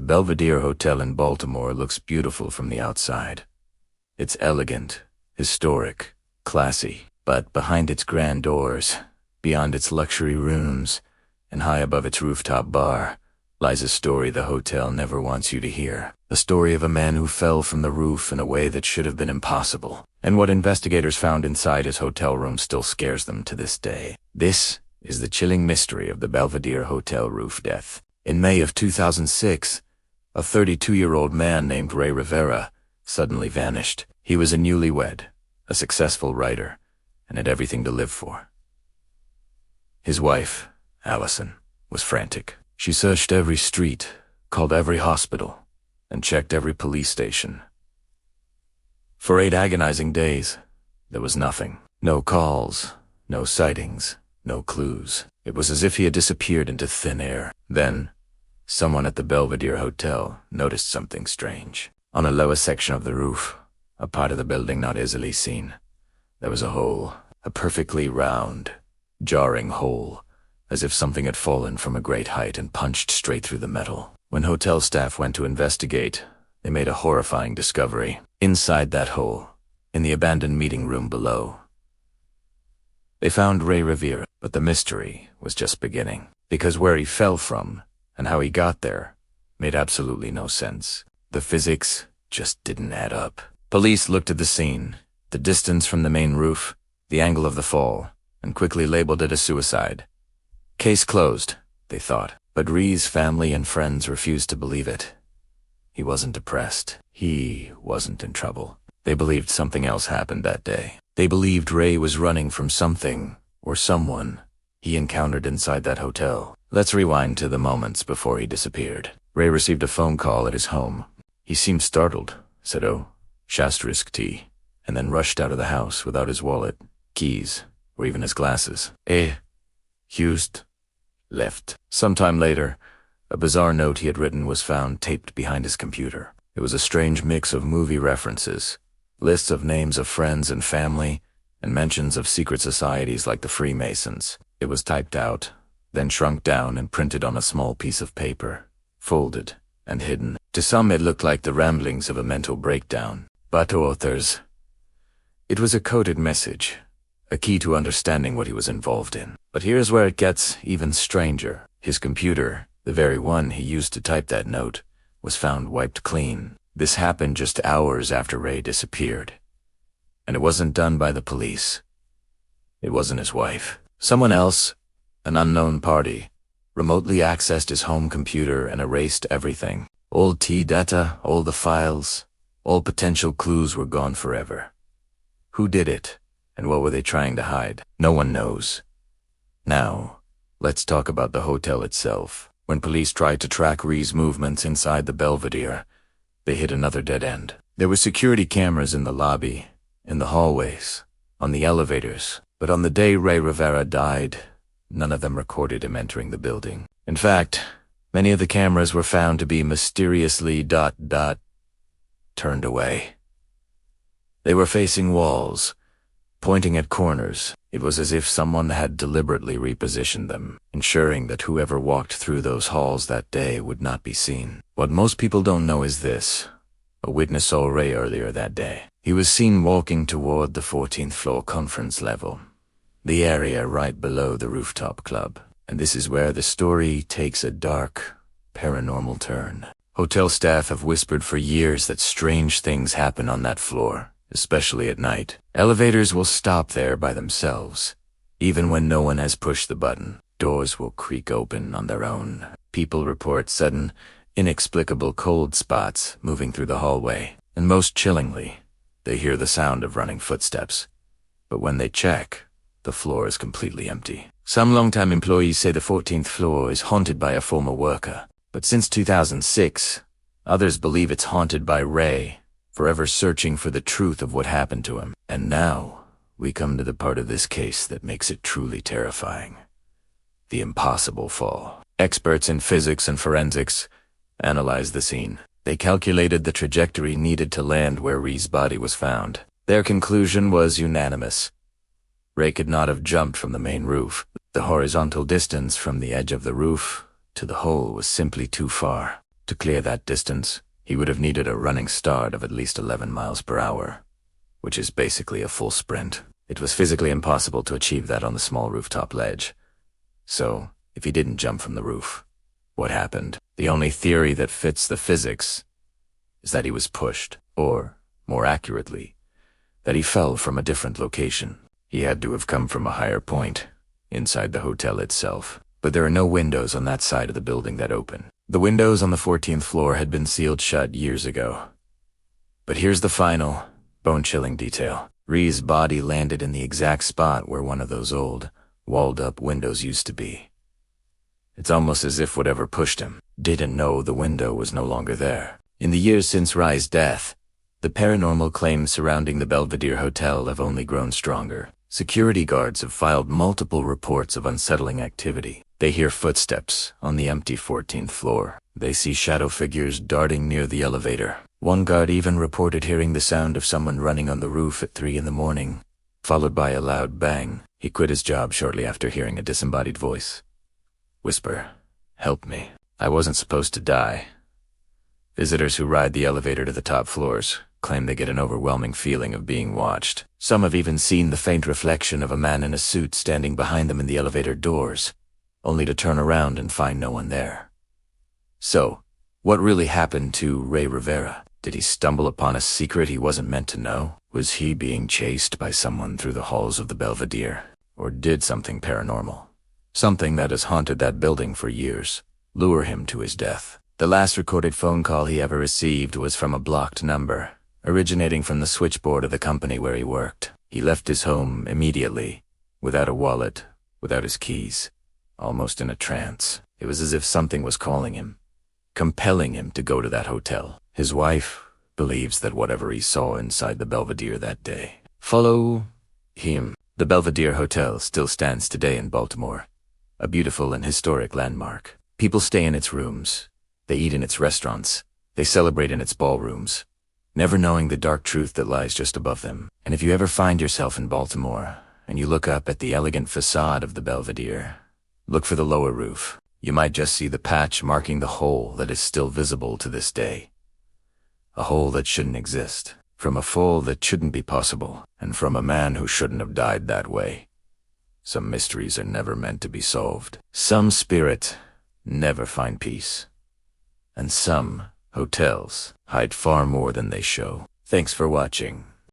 The Belvedere Hotel in Baltimore looks beautiful from the outside. It's elegant, historic, classy, but behind its grand doors, beyond its luxury rooms, and high above its rooftop bar, lies a story the hotel never wants you to hear. The story of a man who fell from the roof in a way that should have been impossible. And what investigators found inside his hotel room still scares them to this day. This is the chilling mystery of the Belvedere Hotel roof death. In May of 2006, a 32-year-old man named Rivera suddenly vanished. He was a newlywed, a successful writer, and had everything to live for. His wife, Allison, was frantic. She searched every street, called every hospital, and checked every police station. For 8 agonizing days, there was nothing. No calls, no sightings, no clues. It was as if he had disappeared into thin air. Then, someone at the Belvedere Hotel noticed something strange. On a lower section of the roof, a part of the building not easily seen, there was a hole, a perfectly round, jarring hole, as if something had fallen from a great height and punched straight through the metal. When hotel staff went to investigate, they made a horrifying discovery. Inside that hole, in the abandoned meeting room below, they found Ray Rivera, but the mystery was just beginning, because where he fell from and how he got there made absolutely no sense. The physics just didn't add up. Police looked at the scene, the distance from the main roof, the angle of the fall, and quickly labeled it a suicide. Case closed, they thought, but Ree's family and friends refused to believe it. He wasn't depressed. He wasn't in trouble. They believed something else happened that day. They believed Ray was running from something or someone he encountered inside that hotel. Let's rewind to the moments before he disappeared. Ray received a phone call at his home. He seemed startled, said, "Oh, ***, and then rushed out of the house without his wallet, keys, or even his glasses. Hused, left. Sometime later, a bizarre note he had written was found taped behind his computer. It was a strange mix of movie references, lists of names of friends and family, and mentions of secret societies like the Freemasons. It was typed out, then shrunk down and printed on a small piece of paper, folded and hidden. To some it looked like the ramblings of a mental breakdown, but to others, it was a coded message, a key to understanding what he was involved in. But here's where it gets even stranger. His computer, the very one he used to type that note, was found wiped clean. This happened just hours after Ray disappeared. And it wasn't done by the police. It wasn't his wife. Someone else, an unknown party, remotely accessed his home computer and erased everything. All T-data, all the files, all potential clues were gone forever. Who did it, and what were they trying to hide? No one knows. Now, let's talk about the hotel itself. When police tried to track Ree's movements inside the Belvedere, they hit another dead end. There were security cameras in the lobby, in the hallways, on the elevators, but on the day Ray Rivera died, none of them recorded him entering the building. In fact, many of the cameras were found to be mysteriously turned away. They were facing walls, pointing at corners. It was as if someone had deliberately repositioned them, ensuring that whoever walked through those halls that day would not be seen. What most people don't know is this. A witness saw Ray earlier that day. He was seen walking toward the 14th floor conference level, the area right below the rooftop club. And this is where the story takes a dark, paranormal turn. Hotel staff have whispered for years that strange things happen on that floor, especially at night. Elevators will stop there by themselves, even when no one has pushed the button. Doors will creak open on their own. People report sudden, inexplicable cold spots moving through the hallway, and most chillingly, they hear the sound of running footsteps. But when they check, the floor is completely empty. Some longtime employees say the 14th floor is haunted by a former worker, but since 2006, others believe it's haunted by Ray, forever searching for the truth of what happened to him. And now, we come to the part of this case that makes it truly terrifying. The impossible fall. Experts in physics and forensics analyzed the scene. They calculated the trajectory needed to land where Ree's body was found. Their conclusion was unanimous. Ray could not have jumped from the main roof. The horizontal distance from the edge of the roof to the hole was simply too far. To clear that distance, he would have needed a running start of at least 11 miles per hour, which is basically a full sprint. It was physically impossible to achieve that on the small rooftop ledge. So, if he didn't jump from the roof, what happened? The only theory that fits the physics is that he was pushed, or, more accurately, that he fell from a different location. He had to have come from a higher point, inside the hotel itself. But there are no windows on that side of the building that open. The windows on the 14th floor had been sealed shut years ago. But here's the final, bone-chilling detail. Ree's body landed in the exact spot where one of those old, walled-up windows used to be. It's almost as if whatever pushed him didn't know the window was no longer there. In the years since Rye's death, the paranormal claims surrounding the Belvedere Hotel have only grown stronger. Security guards have filed multiple reports of unsettling activity. They hear footsteps on the empty 14th floor. They see shadow figures darting near the elevator. One guard even reported hearing the sound of someone running on the roof at 3 in the morning, followed by a loud bang. He quit his job shortly after hearing a disembodied voice whisper, "Help me. I wasn't supposed to die." Visitors who ride the elevator to the top floors claim they get an overwhelming feeling of being watched. Some have even seen the faint reflection of a man in a suit standing behind them in the elevator doors, only to turn around and find no one there. So, what really happened to Ray Rivera? Did he stumble upon a secret he wasn't meant to know? Was he being chased by someone through the halls of the Belvedere? Or did something paranormal, something that has haunted that building for years, lure him to his death? The last recorded phone call he ever received was from a blocked number, originating from the switchboard of the company where he worked. He left his home immediately, without a wallet, without his keys, almost in a trance. It was as if something was calling him, compelling him to go to that hotel. His wife believes that whatever he saw inside the Belvedere that day follow him. The Belvedere Hotel still stands today in Baltimore, a beautiful and historic landmark. People stay in its rooms, they eat in its restaurants, they celebrate in its ballrooms, never knowing the dark truth that lies just above them. And if you ever find yourself in Baltimore, and you look up at the elegant facade of the Belvedere, look for the lower roof. You might just see the patch marking the hole that is still visible to this day. A hole that shouldn't exist, from a fall that shouldn't be possible, and from a man who shouldn't have died that way. Some mysteries are never meant to be solved. Some spirits never find peace. And some hotels hide far more than they show. Thanks for watching.